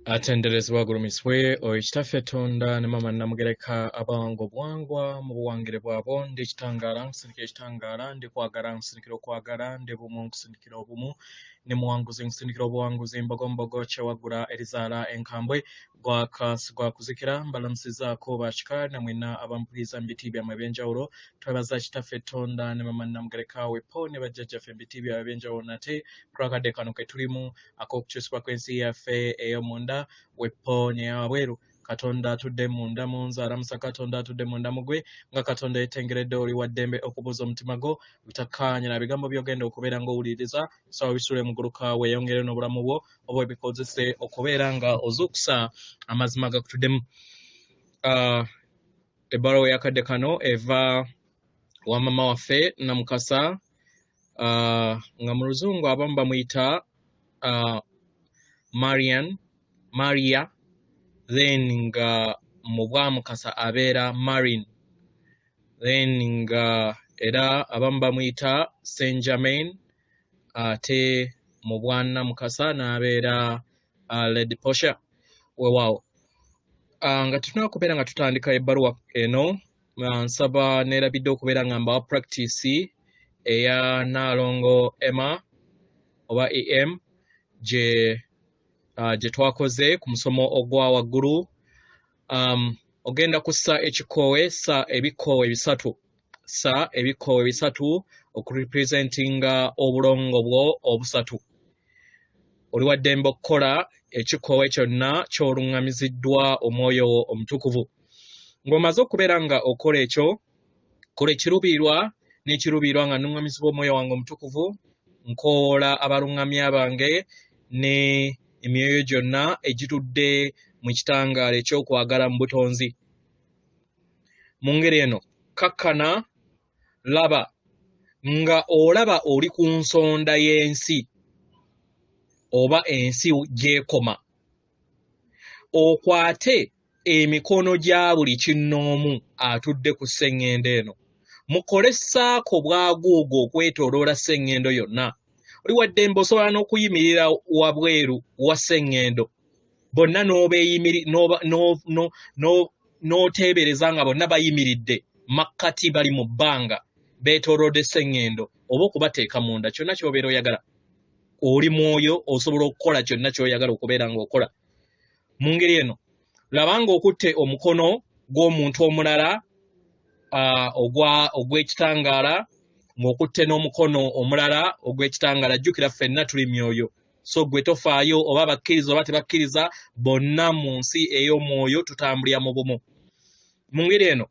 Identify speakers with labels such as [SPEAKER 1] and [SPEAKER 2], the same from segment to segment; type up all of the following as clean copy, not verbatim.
[SPEAKER 1] Atenderezebwa gulumiswe ekitaffe Katonda ne Maama Namugereka abango bwangwa mu buwangire bwabo ndi kitangala nkusindikira ekitangala ndi kwagala nkusindikira okwagala ndi bumu nkusindikira obumu ne muwanguzi nkusindikira obuwanguzi mbogombogo kyewagula erizaala enkambwe gwakuzikira mbalamusizaako bakika namwena abampuliriza mu biti byammwe ebyenjawulo twebaza kitaffe Katonda ne Maama Namugereka wepo ne bajjajjaffe mu biti byabwe ebyenjawulo nate kulakadde kano ke tulimu ak'okukyusibwa kw'ensi yaffe ey'omunda wepo ne abweru Katonda atudde munda mu nze alamusa Katonda atudde munda mugwe nga Katonda yetengeredde oli wa ddembe okubuuza omutima gwo bitakkaanya bigambo by'ogenda okubeera ng'owuliriza sawa bisule mu gguluka weeyongere n'obulamu bwo oba ebikozese okubeera nga ozuukusa amazima gakutuddemu. Ebbaluwa y'akadde kano eva wa maama waffe Namukasa nga mu luzungu abamu bamuyita Maria, then nga mu bwamukasa abeera Marin, then nga era abamu bamuyita Saint Germain, ate mu bwannamukasa n'abeera Lady Portia. Weewaawo nga tutuna okubeera nga tutandika ebbaluwa eno nsaba neerabidde okubeera nga mbawa practice eya NALONGO Emma oba EM gye twakoze ku musomo ogwa waggulu. Ogenda kussa ekikoowe ebikoowe bisatu okurepresentinga obulongo bwo obusatu. Oli wa ddembe okukola ekikoowe kyonna ky'oluŋŋamiziddwa omwoyo omutukuvu. Ng'omaze okubeera nga okola ekyo, kola ekiruubirirwa n'ekiruubirirwa nga nnuŋŋamizibwa omwoyo wange omutukuvu, nkoola abaluŋŋamya bange ne emyoyo gyonna egitudde mu kitangaala ekyokwagala Mubutonzi. Mu ngeri eno kakkana laba nga olaba oli ku nsonda y'ensi oba ensi gy'ekoma, okwate emikono gya buli kinnoomu atudde ku sseŋŋendo eno, mukole ssaako bwaguugo okwetooloola sseŋŋendo yonna. Oli wa ddembe osobola n'okuyimirira wabweru wa sseŋŋendo bonna n'oteebereza nga bonna bayimiridde makkati bali mu bbanga beetoolodde sseŋŋendo oba okubateeka munda. Kyonna ky'obeera oyagala, oli mwoyo osobola okukola kyonna ky'oyagala okubeera ng'okola. Mu ngeri eno laba ng'okutte omukono gw'omuntu omulala ogw'ekitangaala ng'okutte n'omukono omulala ogw'ekitangaala. Jjukira ffenna tuli myoyo, so gwe tofaayo oba bakkiriza oba tebakkiriza, bonna mu nsi ey'omwoyo tutambulira mu bumu. Mu ngeri eno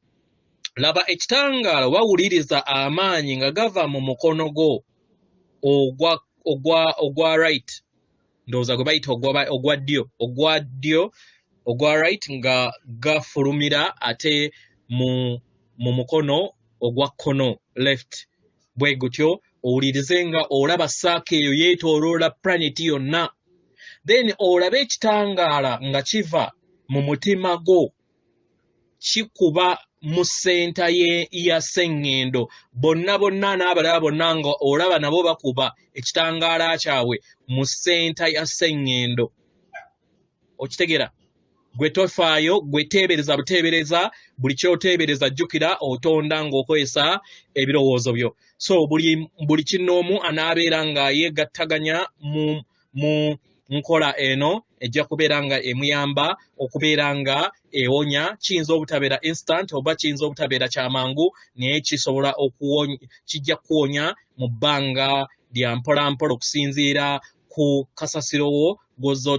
[SPEAKER 1] laba ekitangaala oba wuliriza amaanyi nga gava mu mukono gwo ogwa right, ndowooza gwe bayita ogwa right nga gafulumira ate mu mukono ogwa kkono left. Bwe gutyo owulirize nga olaba saako eyo yeetooloola planeti yonna, then olabe ekitangaala nga kiva mu mutima gwo kikuba mu ssenta ya sseŋŋendo, bonna n'abalala bonna nga olaba nabo bakuba ekitangaala kyabwe mu ssenta ya sseŋŋendo. Okitegeera? Gwe tofaayo, gwe teebereza buteebereza, buli kyoteebereza jjukira otonda ng'okozesa ebirowoozo byo. So buli kinnoomu anaabeera nga yeegattaganya mu nkola eno ejja kubeera nga emuyamba okubeera nga ewonya. Kiyinza obutabeera instant oba kiyinza obutabeera kyamangu, naye kijja kuwonya mu bbanga lya mpolampola okusinziira ku kasasiro wo gw'ozza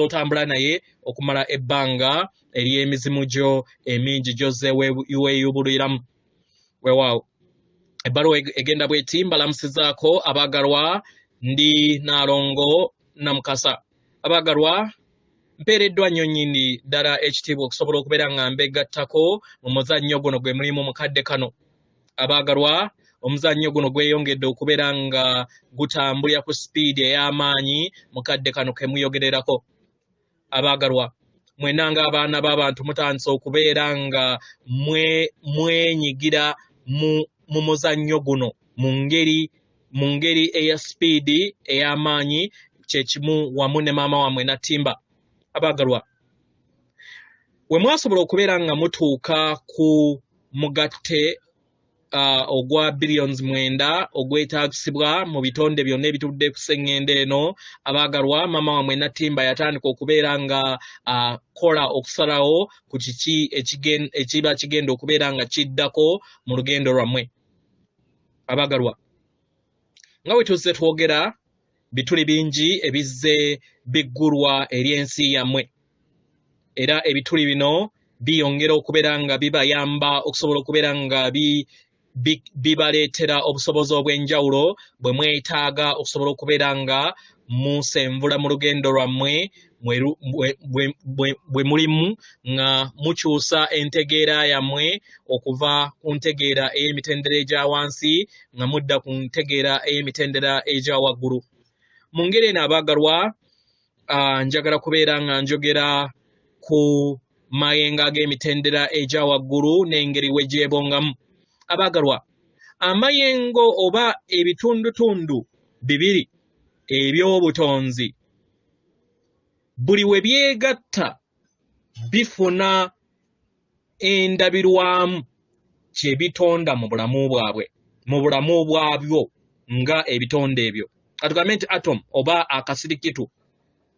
[SPEAKER 1] otambula naye okumala ebbanga ery'emizimu gyo emingi gy'ozze weeyubuliramu. Weewaawo ebbaluwa egenda bw'eti: mbalamusizaako abaagalwa, ndi NALONGO Namukasa. Abaagalwa, mpeereddwa nnyo nnyini ddala ekitiibwa okusobola okubeera nga mbegattako mu muzannyo guno gwe mulimu mukadde kano. Abaagalwa, omuzannyo guno gweyongedde okubeera nga gutambulira ku sipiidi ey'amaanyi mukadde kano ke muyogererako. Abaagalwa, mwena ng'abaana b'abantu mutandise okubeera nga mwenyigira mu muzannyo guno mu ngeri eya sipiidi ey'amaanyi kyekimu wamu ne maama wammwe Natimba. Abagalwa, we mwasobola okubeera nga mutuuka ku mugatte ogwa billions 9 ogwetaagisibwa mu bitonde byonna ebitudde ku sseŋŋendo eno, abagalwa, maama wammwe Natimba yatandika okubeera nga akola okusalawo ku kiki ekiba kigenda okubeera nga kiddako mu lugendo lwammwe. Abagalwa, nga bwe tuzze twogera, bituli bingi ebizze biggulwa eri ensi yammwe, era ebituli bino biyongera okubeera nga bibayamba okusobola okubeera nga bibaleetera obusobozi obw'enjawulo bwe mwetaaga okusobola okubeera nga musenvula mu lugendo lwammwe bwe mulimu nga mukyusa entegeera yammwe okuva ku ntegeera ey'emitendera egya wansi nga mudda ku ntegeera ey'emitendera egya waggulu. Mu ngeri eno abagalwa, njagala kubeera nga njogera ku mayengo ag'emitendera egya waggulu n'engeri we gyebongamu. Abagalwa, amayengo oba ebitundutundu bibiri eby'obutonzi buli we byegatta bifuna endabirwamu kye bitonda mu bulamu bwabyo nga ebitonde ebyo. Katugambe nti atom oba akasirikitu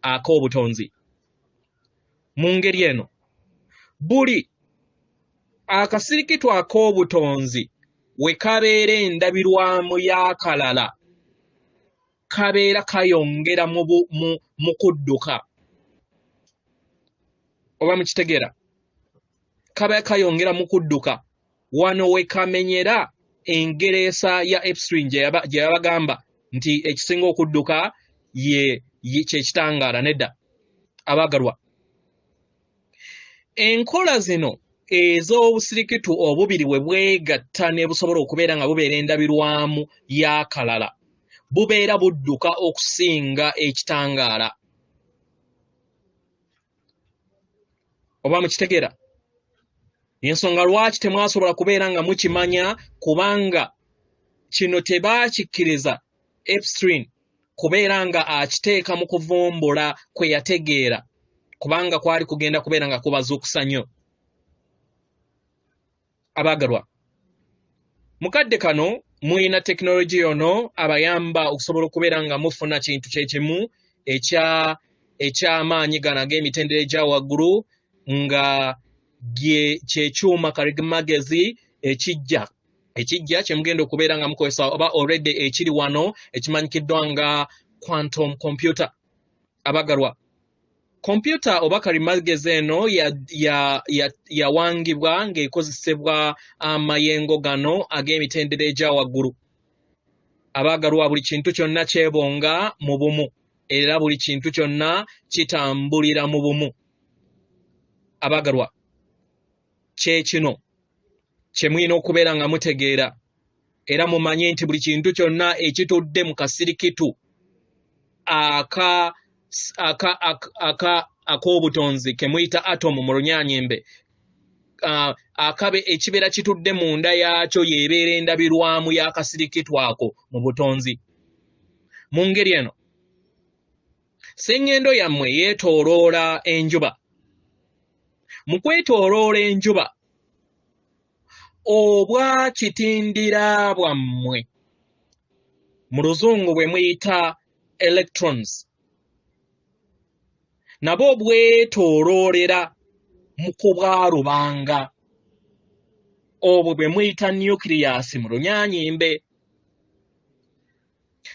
[SPEAKER 1] ak'obutonzi. Mu ngeri eno, buli akasirikitu ak'obutonzi we kabeera endabirwamu y'akalala kabeera kayongera mu kudduka. Oba mukitegeera? Kabeera kayongera mu kudduka. Wano we kamenyera engereesa ya Epstein gye yabagamba nti ekisinga okudduka kyekitangaala. Nedda abagalwa, enkola zino ez'obusirikitu obubiri we bwegatta ne busobola okubeera nga bubeera endabirwamu y'akalala bubeera budduka okusinga ekitangaala. Oba mukitegeera? Ensonga lwaki temwasobola kubeera nga mukimanya, kubanga kino tebaakikkiriza Epstein kubeera nga akiteeka mu kuvumbula kwe yategeera, kubanga kwali kugenda kubeera nga kubazuukusa nnyo. Abagalwa, mukadde kano mulina tekinologiya yono abayamba okusobola okubeera nga mufuna kintu kyekimu eky'amaanyi gano ag'emitendera egya waggulu nga kyekyuma kalimagezi ekijja kye mugenda okubeera nga mukozesa oba already ekiri wano ekimanyikiddwa nga quantum computer. Abagalwa, computer oba kalimagezi eno yawangibwa ng'ekozesebwa amayengo gano ag'emitendera egya waggulu. Abagalwa, buli kintu kyonna kyebonga mu bumu era buli kintu kyonna kitambulira mu bumu. Abagalwa, kyekino kye mulina okubeera nga mutegeera era mumanye nti buli kintu kyonna ekitudde mu kasirikitu ak'obutonzi ke muyita atomu mu lunyaanyimbe, ekibeera kitudde munda yaakyo yeebeera endabirwamu y'akasirikitu ako mu butonzi. Mu ngeri eno, sseŋŋendo yammwe yeetooloola enjuba. Mu kwetooloola enjuba, obwa kitindira bwammwe mu luzungu bwe muyita electrons nabo bwetooloolera mu kubwarubanga, obwo bwe muyita nucleus mu lunyaanyimbe.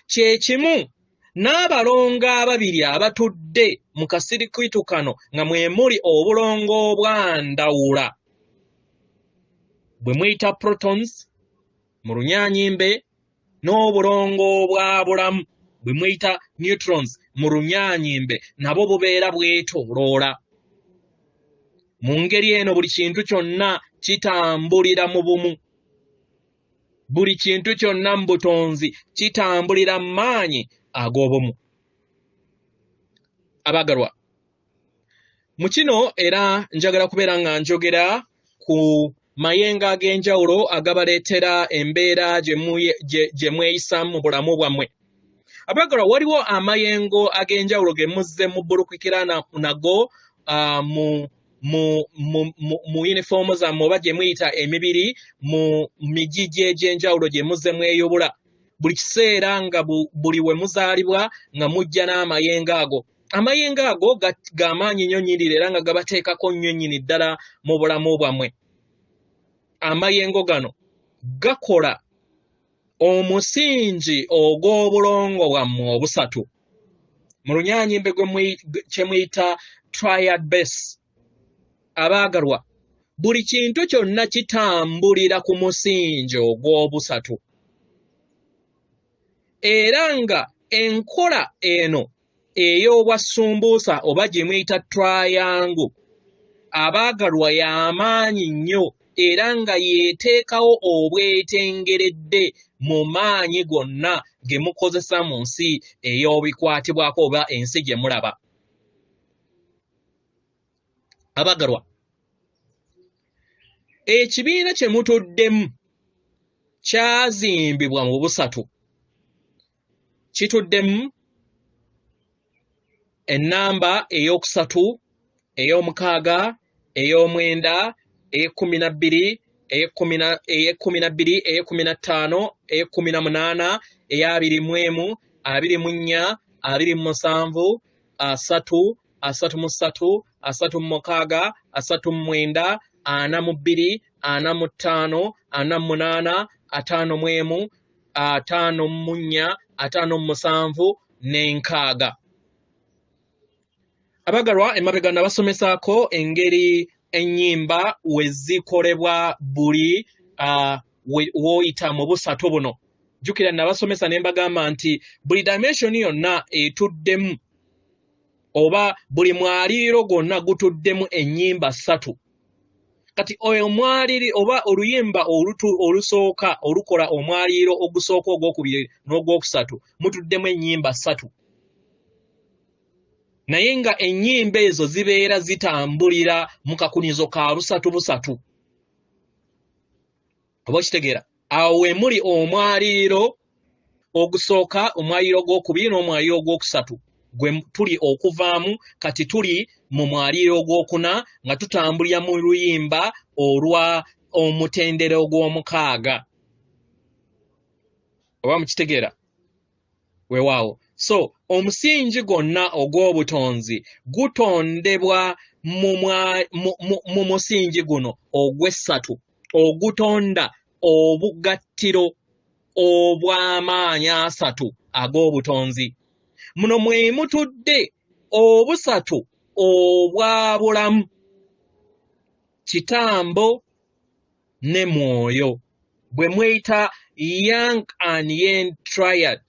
[SPEAKER 1] Kye kimu n'abalongo ababiri abatudde mu kasirikitu kano nga mwe muli obulongo obwandawula bwe muyita protons mu lunyaanyimbe n'obulongo obwa bulamu bwe muyita neutrons mu lunyaanyimbe nabo bubeera bwetooloola. Mu ngeri eno buli kintu kyonna kitambulira mu bumu. Buli kintu kyonna mu butonzi kitambulira mu maanyi ag'obumu. Abagalwa, mu kino era njagala kubeera nga njogera ku mayengo ag'enjawulo agabaleetera embeera gye mweyisamu mu bulamu bwammwe. Abagala waliwo amayengo ag'enjawulo ge muzze mu bulukikira nago mu uniform zammwe oba gye muyita emibiri mu mijiji egy'enjawulo gye muzze mweyubula buli kiseera nga buli we muzaalibwa nga mujja n'amayengo ago. Amayengo ago g'amaanyi nnyo nnyirira era nga gabateekako nnyo nnyini ddala mu bulamu bwammwe. Amayengo gano gakola omusingi ogw'obulongo bwammwe obusatu. Mu Lunyaanyimbe kye muyita triad base. Abaagalwa, buli kintu kyonna kitambulira ku musingi ogw'obusatu. Era nga enkola eno ey'obwasumbuusa oba gye muyita triangle, abaagalwa y'amaanyi nnyo era nga yeeteekawo obwetengeredde mu maanyi gonna ge mukozesa mu nsi ey'obikwatibwako oba ensi gye mulaba. Abaagalwa, ekibiina kye mutuddemu kyazimbibwa mu busatu. Kituddemu ennamba ey'okusatu, ey'omukaaga, ey'omwenda, ey'ekkumi na bbiri, ey'ekkumi na bbiri, ey'ekkumi na ttaano, ey'ekkumi na munaana, ey'abiri mu emu, abiri mu nnya, abiri mu musanvu, asatu, asatu mu ssatu, asatu mu mukaaga, asatu mu mwenda, ana mu bbiri, ana mu ttaano, ana mu munaana, ataano mu emu, ataano mu nnya, ataano mu musanvu, n'enkaaga. Abagalwa emabega nabasomesaako engeri ennyimba we zikolebwa buli w'oyita mu busatu buno. Jjukira nabasomesa ne mbagamba nti buli dimension yonna etuddemu oba buli mwaliiro gwonna gutuddemu ennyimba ssatu. Kati oyo mwaliri oba oluyimba olusooka olukola omwaliiro ogusooka ogwokubiri n'ogwokusatu mutuddemu ennyimba ssatu. Naye nga ennyimba ezo zibeera zitambulira mu kakunizo ka busatu busatu. Oba okitegeera? Awo we muli omwaliiro ogusooka, omwaliiro ogwokubiri n'omwaliiro ogwokusatu gwe tuli okuvaamu kati tuli mu mwaliiro ogwokuna nga tutambulira mu luyimba olwa omutendera ogw'omukaaga. Oba mukitegeera? Weewaawo. So omusingi gwonna ogw'obutonzi gutondebwa mu musingi guno ogw'essatu ogutonda obugattiro obw'amaanyi asatu ag'obutonzi. Muno mwe mutudde obusatu obwa bulamu, kitambo ne mwoyo, bwe mweyita yang and yen triad,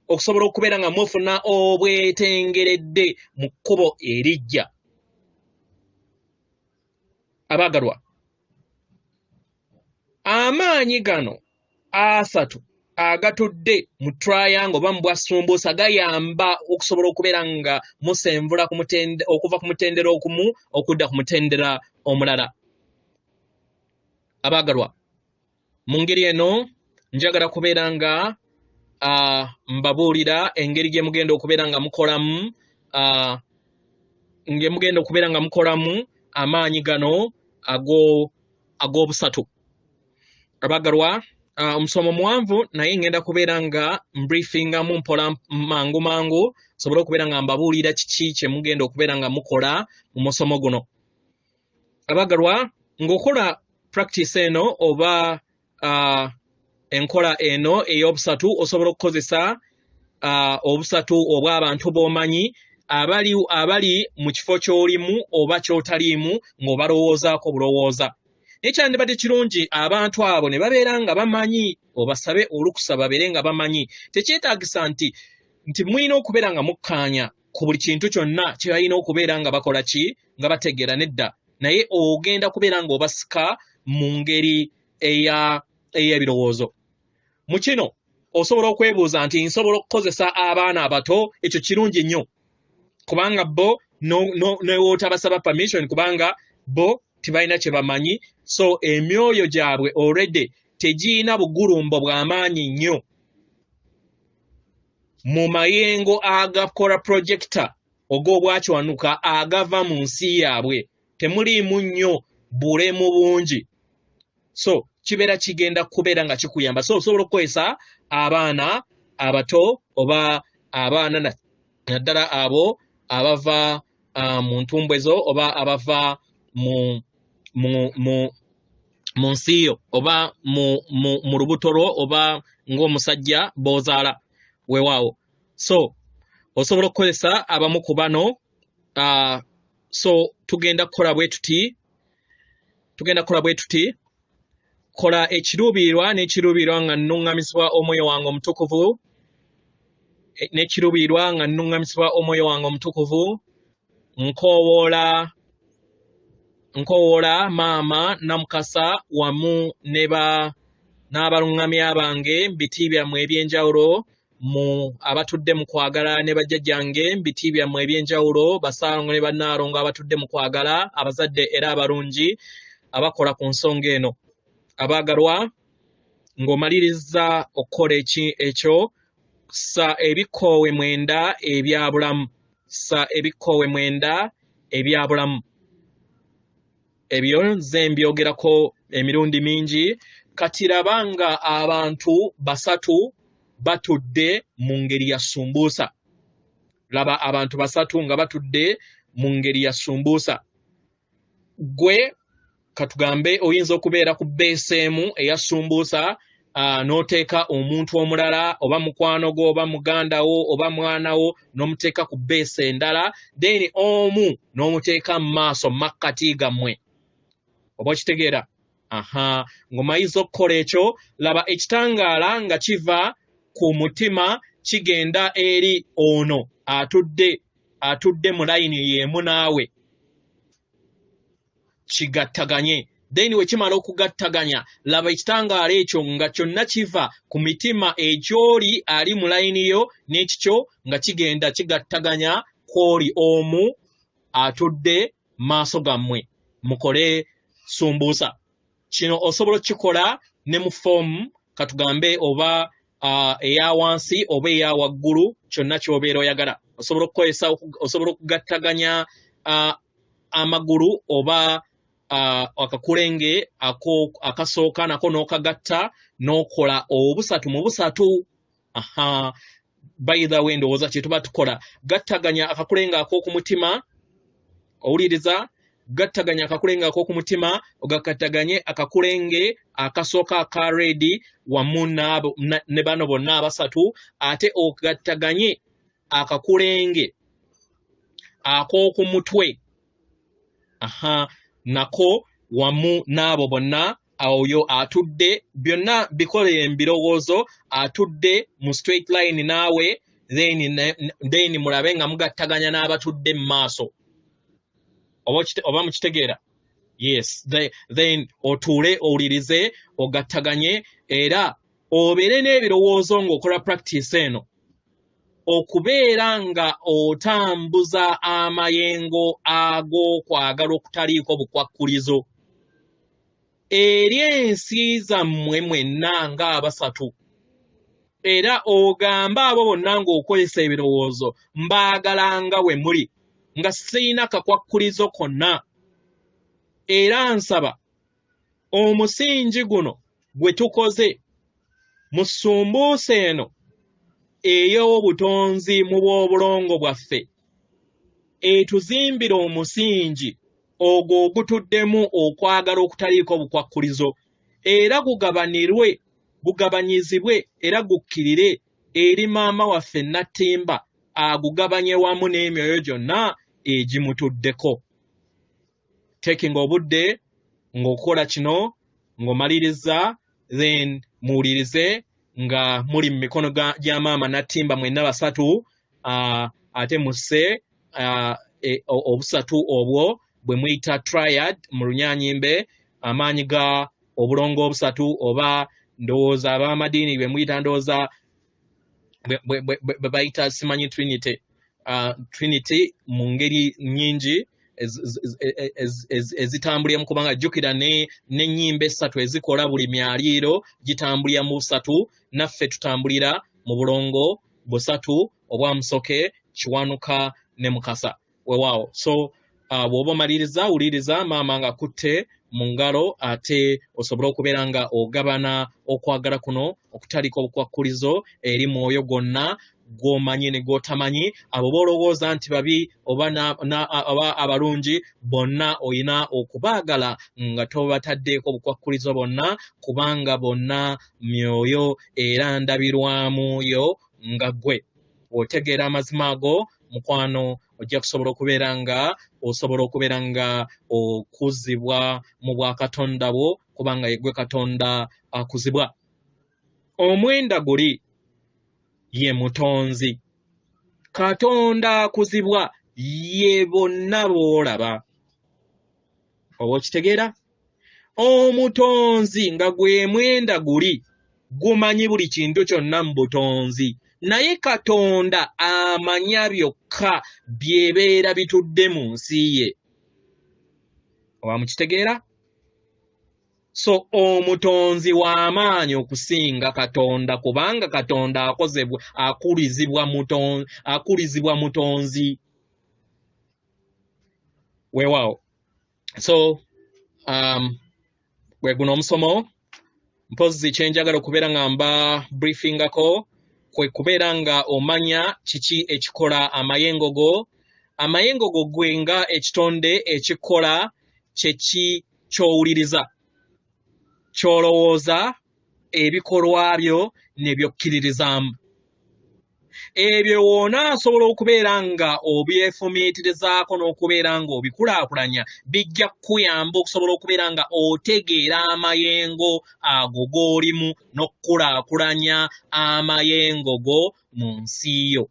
[SPEAKER 1] okusobola okubeera nga mufuna obwetengeredde mu kkubo erijja. Abaagalwa, amaanyi gano asatu agatudde mu triangle oba mu bwasumbuusa gayamba okusobola okubeera nga musenvula okuva ku mutendera okumu okudda ku mutendera omulala. Abaagalwa, mu ngeri eno njagala kubeera nga mbabuulira engeri gye mugenda okubeera nga mukolamu amaanyi gano ag'obusatu. Abaagalwa, omusomo muwanvu naye ngenda kubeera nga mbriefingamu mpola mangu sobole okubeera nga mbabuulira kiki kye mugenda okubeera nga mukola mu musomo guno. Abaagalwa, ng'okola practice eno oba enkola eno ey'obusatu osobola okukozesa obusatu obw'abantu b'omanyi abali mu kifo ky'olimu oba ky'otaliimu ng'obalowoozaako bulowooza. Ekyandibadde kirungi abantu abo ne babeera nga bamanyi, obasabe olukusa babeere nga bamanyi. Tekyetaagisa nti mulina okubeera nga mukkaanya ku buli kintu kyonna kye balina okubeera nga bakola ki, nga bategeera nedda. Naye ogenda kubeera nga obasika mu ngeri ey'ebirowoozo. Mu kino osobola okwebuuza nti nsobola okukozesa abaana abato? Ekyo kirungi nnyo, kubanga bo n'otabasaba permission, kubanga bo tibalina kye bamanyi, so emyoyo gyabwe already tegiyina bugulumbo bw'amaanyi nnyo. mu mayengo agakola projector ogw'obwakiwanuka agava mu nsi yaabwe temuliimu nnyo bulemu bungi, so kibeera kigenda kubeera nga kikuyamba. So osobola okukozesa abaana abato oba abaana naddala abo abava mu ntumbwezo oba abava mu nsiyo oba mu lubuto lwo oba ng'omusajja b'ozaala weewaawo. So osobola okukozesa abamu ku bano. So tugenda kukola bwe tuti kola ekiruubirirwa n'ekiruubirirwa nga nnuŋŋamisibwa omwoyo wange omutukuvu, n'ekiruubirirwa nga nnuŋŋamisibwa omwoyo wange omutukuvu, nkowoola maama Namukasa wamu n'abaluŋŋamya bange biti byammwe eby'enjawulo mu abatudde mu kwagala ne bajjajjange biti byammwe eby'enjawulo, basalongo ne bannalongo abatudde mu kwagala, abazadde era abalungi abakola ku nsonga eno. Abaagalwa, ng'omaliriza okukola ekyo, sa ebikoowe mwenda ebyabulamu, sa ebikoowe mwenda ebyabulamu. Ebyo nze mbyogerako emirundi mingi. Kati labanga abantu basatu batudde mu ngeri ya sumbuusa. Laba abantu basatu nga batudde mu ngeri ya sumbuusa. Gwe katugambe oyinza okubeera ku bbeesi emu eya sumbuusa, n'oteeka omuntu omulala oba mukwano gwo oba muganda wo oba mwana wo n'omuteeka ku bbeesi endala, then omu n'omuteeka mu maaso makkati gammwe. Oba okitegeera? Ng'omayiza okukola ekyo, laba ekitangaala nga kiva ku mutima kigenda eri ono atudde mu layini y'emu naawe, kigattaganye. Then we kimala okugattaganya, laba ekitangaala ekyo nga kyonna kiva ku mitima ekyoli ali mu layini yo n'ekikyo nga kigenda kigattaganya kw'oli omu atudde maaso gammwe. Mukole sumbuusa. Kino osobola okukikola ne mu foomu katugambe oba eya wansi oba eya waggulu, kyonna ky'obeera oyagala. Osobola okugattaganya amagulu oba akakulenge akasooka nako n'okagatta n'okola obusatu mu busatu. By the way, ndowooza kye tuba tukola. Gattaganya akakulenge ak'oku mutima, owuliriza? Gattaganya akakulenge ak'oku mutima, ogakattaganye akakulenge akasooka aka reedi wamu ne bano bonna abasatu, ate ogattaganye akakulenge ak'oku mutwe nako wamu n'abo bonna oyo atudde, byonna bikole mbirowoozo, atudde mu straight line naawe, then mulabe nga mugattaganya n'abatudde mu maaso. Oba mukitegeera? Yes. Then otuule owulirize, ogattaganye, era obeere n'ebirowoozo ng'okola practice eno, okubeera nga otambuza amayengo ag'okwagala okutaliiko bukwakkulizo eri ensi zammwe mwenna ng'abasatu, era ogamba abo bonna ng'okozesa ebirowoozo mbaagala nga we muli, nga sirina kakwakkulizo konna, era nsaba omusingi guno gwe tukoze mu sumbuusa eno ey'obutonzi mu bw'obulongo bwaffe, etuzimbira omusingi ogwo ogutuddemu okwagala okutaliiko bukwakkulizo, era gugabanyizibwe era gukkirire eri maama waffe Nattimba, agugabanye wamu n'emyoyo gyonna egimutuddeko. Taking obudde ng'okola kino ng'omaliriza, then muwulirize nga muli mu mikono gya maama Nattimba mwenna basatu, ate musse obusatu obwo bwe muyita triad mu Lunyaanyimbe, amaanyi ga obulongo obusatu, oba ndowooza ab'amadiini bwe muyita ndowooza bwe bayita simanyi Trinity mu ngeri nnyingi ezitambulira kubanga jjukira n'ennyimba esatu ezikola buli myaliiro gitambulira mu busatu, naffe tutambulira mu bulongo busatu obwamusoke kiwanuka ne mukasa weewaawo. So bw'oba omaliriza wuliriza maama nga akutte mu ngalo ate osobola okubeera nga ogabana okwagala kuno okutandika obukwakkulizo eri mwoyo gonna gw'omanyi ne gw'otamanyi, abo boolowooza nti babi oba abalungi bonna olina okubaagala nga tobataddeeko obukwakkulizo bonna, kubanga bonna myoyo era ndabirwamu yo nga ggwe. Otegeera amazima ago mukwano ojja kusobola okubeera nga okuzibwa mu bwa Katonda bwo, kubanga ye gwe Katonda akuzibwa. Omwenda guli ye mutonzi. Katonda akuzibwa ye bonna boolaba. Oba okitegeera? Omutonzi nga gwe mwenda guli gumanyi buli kintu kyonna mu butonzi, naye Katonda amanya byokka byebeera bitudde mu nsi ye. Oba mukitegeera? So omutonzi w'amaanyi okusinga Katonda, kubanga Katonda akulizibwa mutonzi. Weewaawo. So gwe guno omusomo mpozi kyenjagala okubeera nga mba briefingako kwe kubeera nga omanya kiki ekikola amayengo go. Amayengo go gwe nga ekitonde ekikola kyeki kyowuliriza, kyolowooza, ebikolwa byo ne byokkiririzaamu. Ebyo wona asobola okubeera nga obyefumiitirizaako n'okubeera nga obikulaakulanya, bijja kukuyamba okusobola okubeera nga otegeera amayengo ago g'olimu n'okukulaakulanya amayengo go mu nsi yo.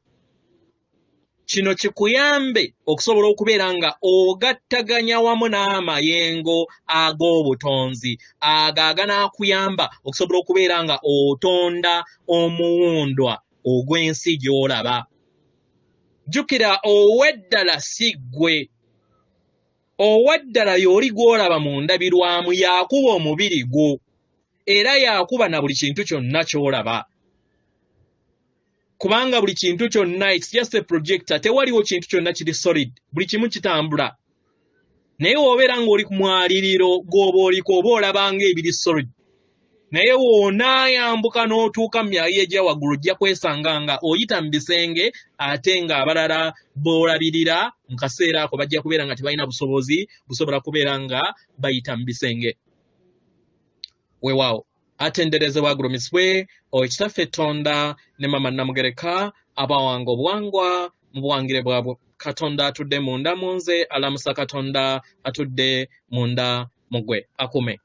[SPEAKER 1] Kino kikuyambe okusobola okubeera nga ogattaganya wamu n'amayengo ag'obutonzi ago aganaakuyamba okusobola okubeera nga otonda omuwundwa ogw'ensi gy'olaba. Jjukira ow'eddala si ggwe. Ow'eddala y'oli gw'olaba mu ndabirwamu, yakuba omubiri gwo era yakuba na buli kintu kyonna ky'olaba. Kubanga buli kintu kyonna, it's just a projector, tewaliwo kintu kyonna kiri solid, buli kimu kitambula. Naye w'obeera ng'oli ku mwaliriro gw'oba oliko oba olabanga ebiri solid, naye w'onaayambuka n'otuuka mu myaliriro egy'awaggulu ojja kwesanga nga oyita mu bisenge, ate ng'abalala b'olabirira mu kaseera ako bajja kubeera nga tebalina busobozi busobola kubeera nga bayita mu bisenge. Weewaawo. Atenderezebwa agulumisibwe Ekitaffe Tonda ne Maama Namugereka abawanga obuwangwa mu buwangire bwabwe. Katonda atudde munda mu nze, alamusa Katonda atudde munda mu ggwe. Akume.